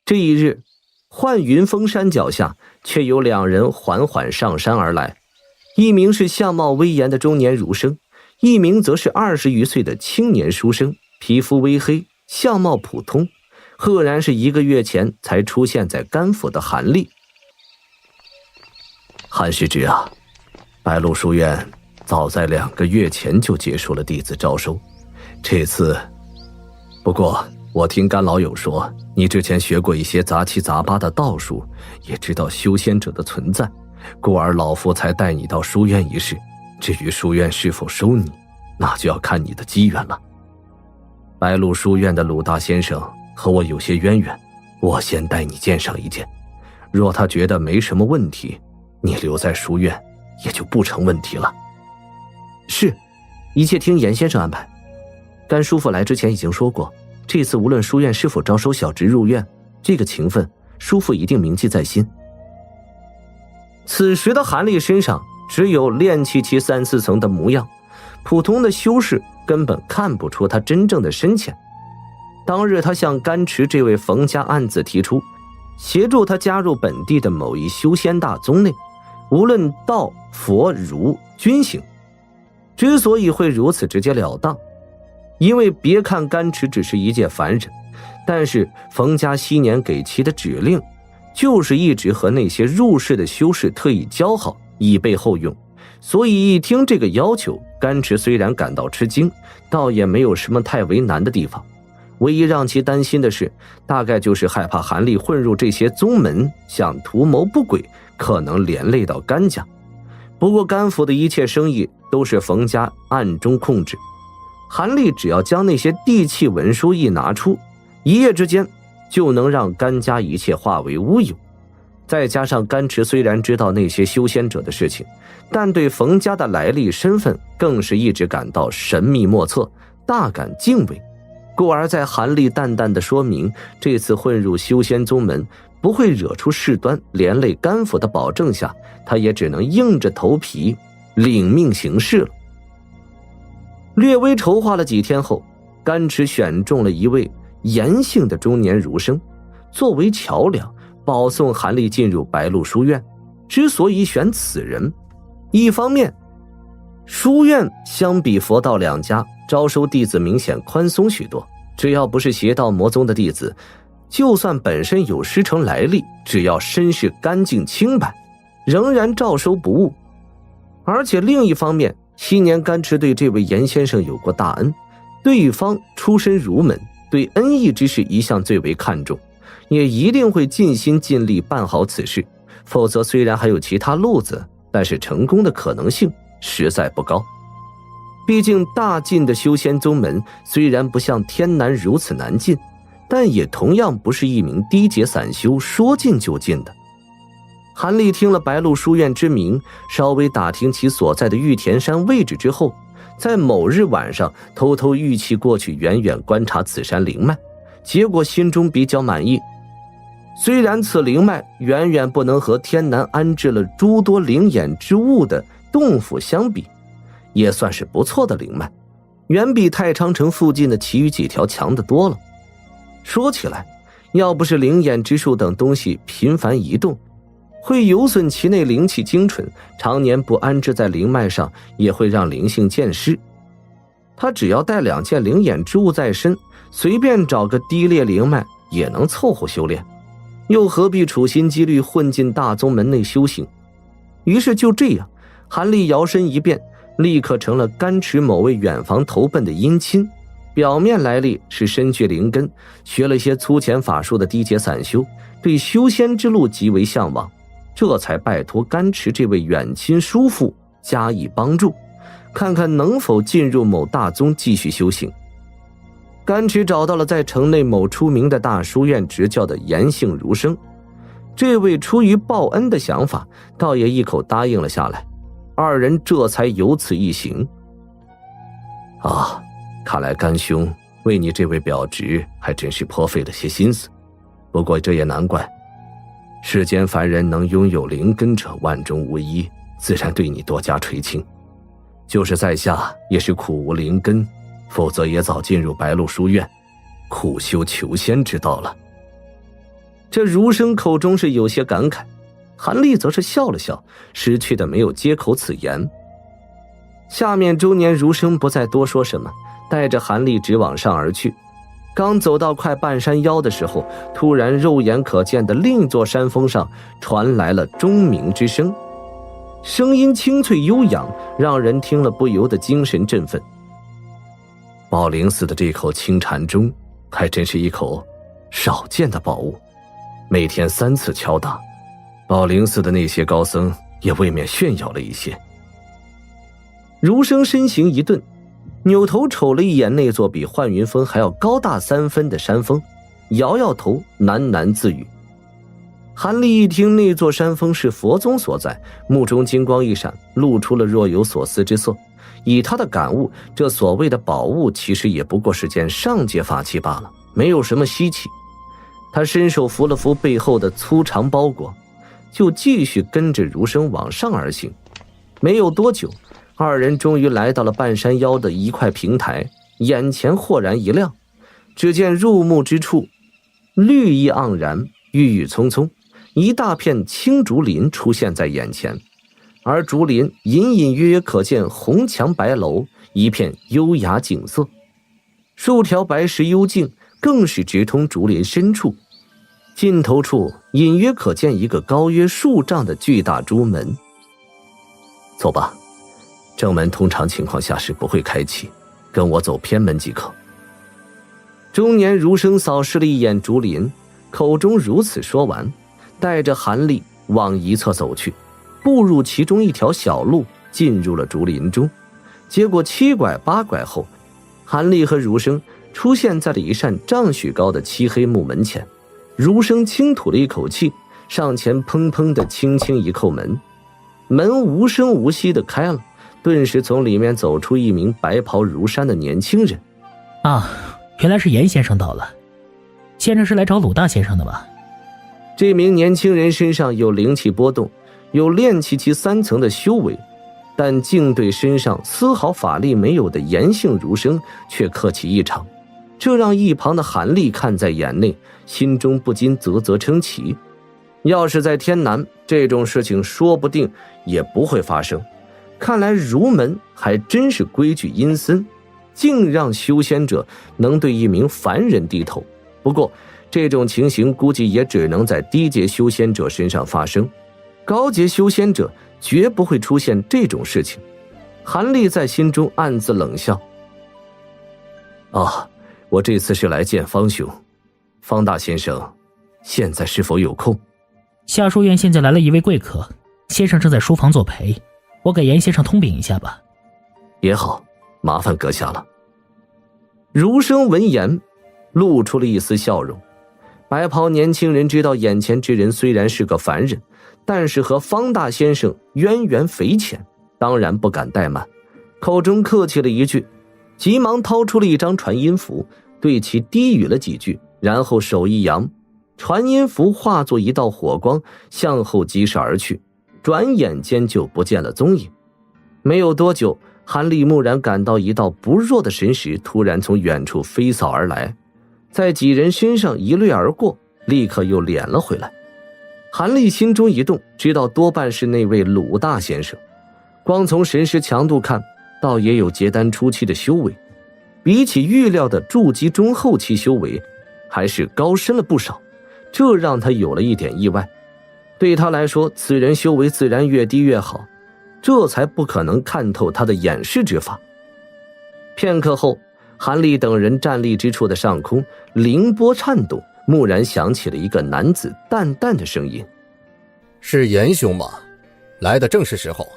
这一日，幻云峰山脚下却有两人缓缓上山而来，一名是相貌威严的中年儒生，一名则是20余岁的青年书生，皮肤微黑，相貌普通，赫然是1个月前才出现在甘府的韩立。韩师侄啊，白鹿书院早在2个月前就结束了弟子招收，这次不过我听甘老友说，你之前学过一些杂七杂八的道术，也知道修仙者的存在，故而老夫才带你到书院一试。至于书院是否收你，那就要看你的机缘了。白鹿书院的鲁大先生和我有些渊源，我先带你见上一见。若他觉得没什么问题，你留在书院也就不成问题了。是，一切听严先生安排。甘叔父来之前已经说过，这次无论书院是否招收小侄入院，这个情分叔父一定铭记在心。此时的韩立身上只有炼气期3、4层的模样，普通的修士根本看不出他真正的深浅。当日他向甘池这位冯家暗自提出，协助他加入本地的某一修仙大宗内，无论道、佛、儒、均行。之所以会如此直截了当，因为别看甘池只是一介凡人，但是冯家昔年给其的指令，就是一直和那些入世的修士特意交好，以备后用。所以一听这个要求，甘池虽然感到吃惊，倒也没有什么太为难的地方。唯一让其担心的是，大概就是害怕韩立混入这些宗门，想图谋不轨，可能连累到甘家。不过甘府的一切生意都是冯家暗中控制，韩立只要将那些地契文书一拿出，一夜之间就能让甘家一切化为乌有。再加上甘池虽然知道那些修仙者的事情，但对冯家的来历身份更是一直感到神秘莫测，大感敬畏。故而在韩立淡淡的说明这次混入修仙宗门不会惹出事端连累甘府的保证下，他也只能硬着头皮领命行事了。略微筹划了几天后，甘池选中了一位严姓的中年儒生作为桥梁，保送韩立进入白鹿书院。之所以选此人，一方面书院相比佛道两家招收弟子明显宽松许多，只要不是邪道魔宗的弟子，就算本身有师承来历，只要身世干净清白，仍然照收不误。而且另一方面，昔年甘池对这位严先生有过大恩，对方出身儒门，对恩义之事一向最为看重，也一定会尽心尽力办好此事。否则虽然还有其他路子，但是成功的可能性实在不高。毕竟大晋的修仙宗门虽然不像天南如此难进，但也同样不是一名低阶散修说进就进的。韩立听了白鹿书院之名，稍微打听其所在的玉田山位置之后，在某日晚上偷偷预期过去远远观察此山灵脉，结果心中比较满意。虽然此灵脉远远不能和天南安置了诸多灵眼之物的洞府相比，也算是不错的灵脉，远比太昌城附近的其余几条强得多了。说起来，要不是灵眼之术等东西频繁移动，会有损其内灵气精纯，常年不安置在灵脉上，也会让灵性渐失。他只要带2件灵眼之物在身，随便找个低劣灵脉也能凑合修炼，又何必处心积虑混进大宗门内修行？于是就这样，韩立摇身一变，立刻成了甘池某位远房投奔的姻亲。表面来历是身具灵根，学了些粗浅法术的低阶散修，对修仙之路极为向往，这才拜托甘池这位远亲叔父加以帮助，看看能否进入某大宗继续修行。甘池找到了在城内某出名的大书院执教的严姓儒生，这位出于报恩的想法，倒也一口答应了下来。2人这才有此一行。看来甘兄为你这位表侄还真是颇费了些心思，不过这也难怪，世间凡人能拥有灵根者万中无一，自然对你多加垂青。就是在下也是苦无灵根，否则也早进入白鹿书院苦修求仙之道了。这儒生口中是有些感慨，韩立则是笑了笑，识趣的没有接口此言。下面中年儒生不再多说什么，带着韩立直往上而去。刚走到快半山腰的时候，突然肉眼可见的另一座山峰上传来了钟鸣之声，声音清脆悠扬，让人听了不由得精神振奋。宝灵寺的这口清禅钟还真是一口少见的宝物，每天3次敲打，宝灵寺的那些高僧也未免炫耀了一些。儒生身形一顿，扭头瞅了一眼那座比幻云峰还要高大3分的山峰，摇摇头，喃喃自语。韩立一听那座山峰是佛宗所在，目中金光一闪，露出了若有所思之色。以他的感悟，这所谓的宝物其实也不过是件上阶法器罢了，没有什么稀奇。他伸手扶了扶背后的粗长包裹，就继续跟着儒生往上而行。没有多久，二人终于来到了半山腰的一块平台，眼前豁然一亮，只见入目之处绿意盎然，郁郁葱葱，一大片青竹林出现在眼前，而竹林隐隐约约可见红墙白楼，一片优雅景色。数条白石幽径更是直通竹林深处，尽头处隐约可见一个高约数丈的巨大朱门。走吧，正门通常情况下是不会开启，跟我走偏门即可。中年儒生扫视了一眼竹林，口中如此说完，带着韩立往一侧走去，步入其中一条小路，进入了竹林中。结果7拐8拐后，韩立和儒生出现在了一扇丈许高的漆黑木门前。儒生轻吐了一口气，上前砰砰地轻轻一叩门，门无声无息地开了，顿时从里面走出一名白袍如山的年轻人。啊，原来是严先生到了。先生是来找鲁大先生的吧？这名年轻人身上有灵气波动，有炼气其3层的修为，但竟对身上丝毫法力没有的严姓儒生却客气异常，这让一旁的韩立看在眼内，心中不禁啧啧称奇。要是在天南，这种事情说不定也不会发生。看来儒门还真是规矩阴森，竟让修仙者能对一名凡人低头。不过这种情形估计也只能在低阶修仙者身上发生，高阶修仙者绝不会出现这种事情。韩立在心中暗自冷笑。我这次是来见方兄，方大先生现在是否有空？下书院现在来了一位贵客，先生正在书房作陪，我给严先生通禀一下吧。也好，麻烦阁下了。儒生闻言露出了一丝笑容。白袍年轻人知道眼前之人虽然是个凡人，但是和方大先生渊源匪浅，当然不敢怠慢，口中客气了一句，急忙掏出了一张传音符，对其低语了几句，然后手一扬，传音符化作一道火光向后疾驶而去，转眼间就不见了踪影。没有多久，韩立蓦然感到一道不弱的神识突然从远处飞扫而来，在几人身上一掠而过，立刻又敛了回来。韩立心中一动，知道多半是那位鲁大先生，光从神识强度看，倒也有结丹初期的修为，比起预料的筑基中后期修为还是高深了不少，这让他有了一点意外。对他来说，此人修为自然越低越好，这才不可能看透他的掩饰之法。片刻后，韩立等人站立之处的上空凌波颤动，蓦然响起了一个男子淡淡的声音：是严兄吗？来的正是时候，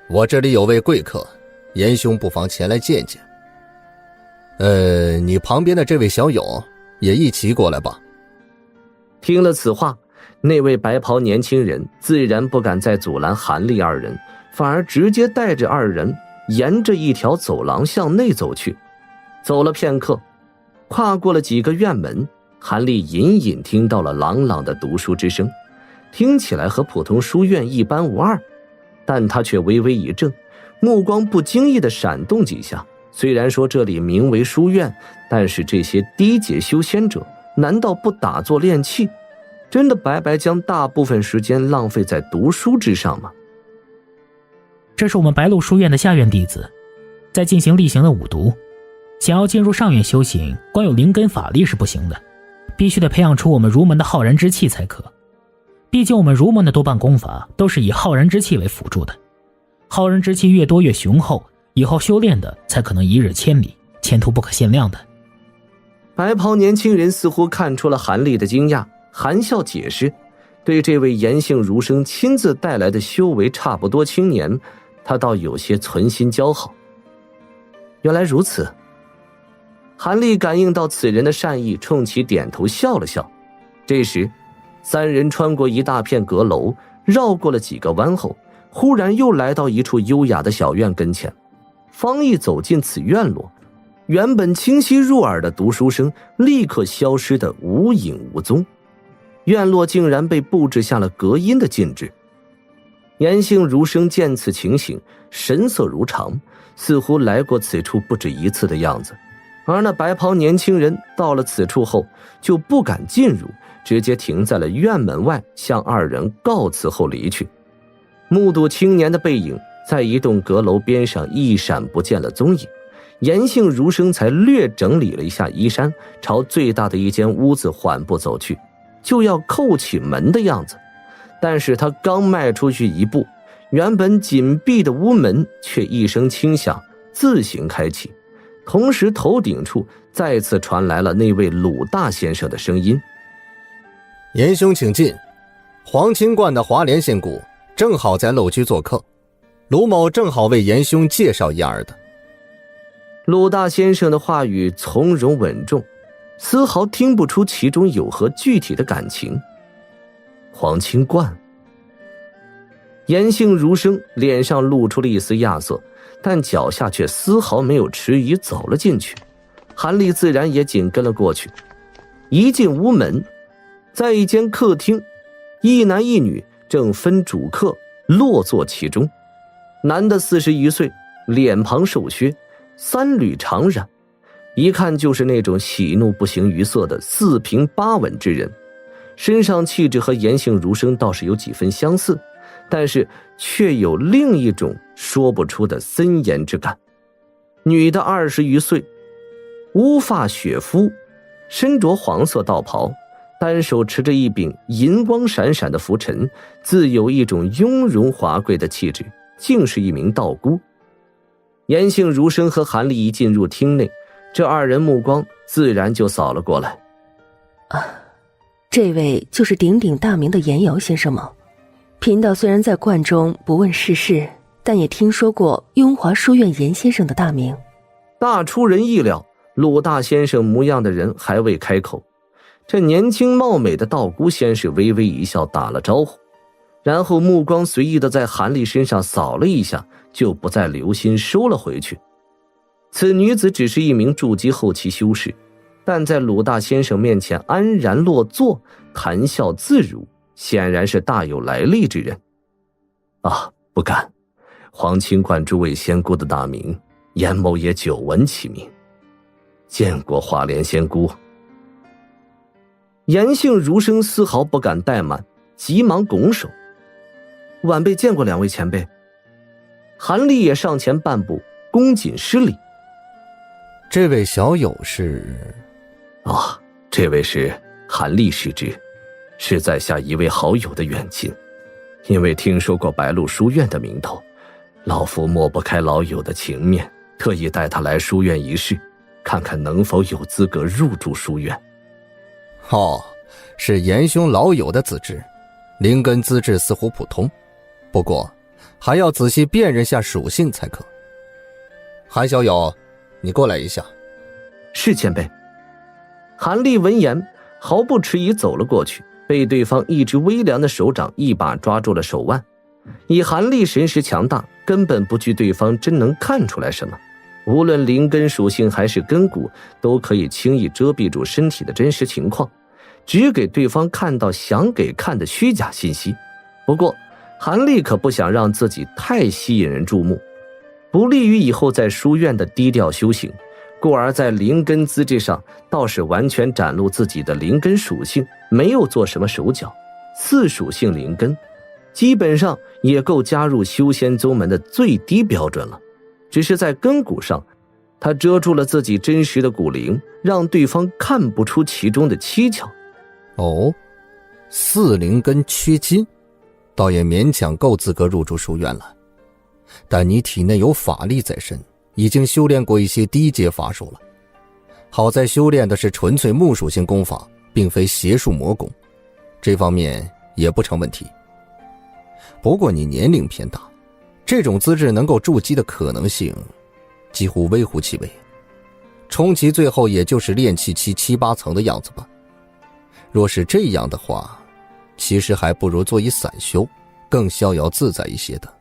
我这里有位贵客，严兄不妨前来见见。你旁边的这位小友也一起过来吧。听了此话，那位白袍年轻人自然不敢再阻拦韩立二人，反而直接带着二人沿着一条走廊向内走去。走了片刻，跨过了几个院门，韩立隐隐听到了朗朗的读书之声，听起来和普通书院一般无二，但他却微微一怔，目光不经意地闪动几下。虽然说这里名为书院，但是这些低阶修仙者难道不打坐练气？真的白白将大部分时间浪费在读书之上吗？这是我们白鹿书院的下院弟子，在进行例行的5读。想要进入上院修行，光有灵根法力是不行的，必须得培养出我们儒门的浩然之气才可。毕竟我们儒门的多半功法都是以浩然之气为辅助的，浩然之气越多越雄厚，以后修炼的才可能一日千里，前途不可限量的。白袍年轻人似乎看出了韩立的惊讶，含笑解释，对这位颜姓儒生亲自带来的修为差不多青年，他倒有些存心交好。原来如此。韩立感应到此人的善意，冲其点头笑了笑。这时3人穿过一大片阁楼，绕过了几个弯后，忽然又来到一处优雅的小院跟前。方一走进此院落，原本清晰入耳的读书声立刻消失得无影无踪，院落竟然被布置下了隔音的禁制。颜姓儒生见此情形，神色如常，似乎来过此处不止一次的样子。而那白袍年轻人到了此处后就不敢进入，直接停在了院门外，向2人告辞后离去。目睹青年的背影在一栋阁楼边上一闪不见了踪影，颜姓儒生才略整理了一下衣衫，朝最大的一间屋子缓步走去，就要扣起门的样子。但是他刚迈出去一步，原本紧闭的屋门却一声轻响自行开启，同时头顶处再次传来了那位鲁大先生的声音：严兄请进，皇清观的华莲仙姑正好在陋居做客，鲁某正好为严兄介绍一二的。鲁大先生的话语从容稳重，丝毫听不出其中有何具体的感情。皇清观，颜姓儒生脸上露出了一丝亚色，但脚下却丝毫没有迟疑，走了进去。韩立自然也紧跟了过去。一进屋门，在一间客厅，一男一女正分主客落座其中。男的41岁，脸庞瘦削，3缕长髯，一看就是那种喜怒不形于色的4平8稳之人，身上气质和颜姓儒生倒是有几分相似，但是却有另一种说不出的森严之感。女的20余岁，乌发雪肤，身着黄色道袍，单手持着一柄银光闪闪的拂尘，自有一种雍容华贵的气质，竟是一名道姑。颜姓儒生和韩立一进入厅内，这2人目光自然就扫了过来。这位就是鼎鼎大名的颜瑶先生吗？贫道虽然在观中不问世事，但也听说过雍华书院颜先生的大名。大出人意料，鲁大先生模样的人还未开口，这年轻貌美的道姑先是微微一笑，打了招呼，然后目光随意的在韩立身上扫了一下，就不再留心收了回去。此女子只是一名筑基后期修士，但在鲁大先生面前安然落座，谈笑自如，显然是大有来历之人。不敢，皇清观诸位仙姑的大名，颜某也久闻其名，见过华莲仙姑。颜姓儒生丝毫不敢怠慢，急忙拱手：晚辈见过2位前辈。韩立也上前半步，恭谨施礼。这位小友是？这位是韩立师之，是在下一位好友的远亲。因为听说过白鹿书院的名头，老夫抹不开老友的情面，特意带他来书院一试，看看能否有资格入住书院。是严兄老友的资质，灵根资质似乎普通，不过还要仔细辨认下属性才可。韩小友，你过来一下。是前辈。韩立闻言毫不迟疑走了过去，被对方一只微凉的手掌一把抓住了手腕。以韩立神识强大，根本不惧对方真能看出来什么，无论灵根属性还是根骨，都可以轻易遮蔽住身体的真实情况，只给对方看到想给看的虚假信息。不过韩立可不想让自己太吸引人注目，不利于以后在书院的低调修行。故而在灵根资质上倒是完全展露自己的灵根属性，没有做什么手脚。4属性灵根基本上也够加入修仙宗门的最低标准了，只是在根骨上他遮住了自己真实的骨灵，让对方看不出其中的蹊跷。哦，4灵根缺金，倒也勉强够资格入住书院了。但你体内有法力在身，已经修炼过一些低阶法术了。好在修炼的是纯粹木属性功法，并非邪术魔功，这方面也不成问题。不过你年龄偏大，这种资质能够筑基的可能性几乎微乎其微，冲击最后也就是炼气期7、8层的样子吧。若是这样的话，其实还不如做一散修，更逍遥自在一些的。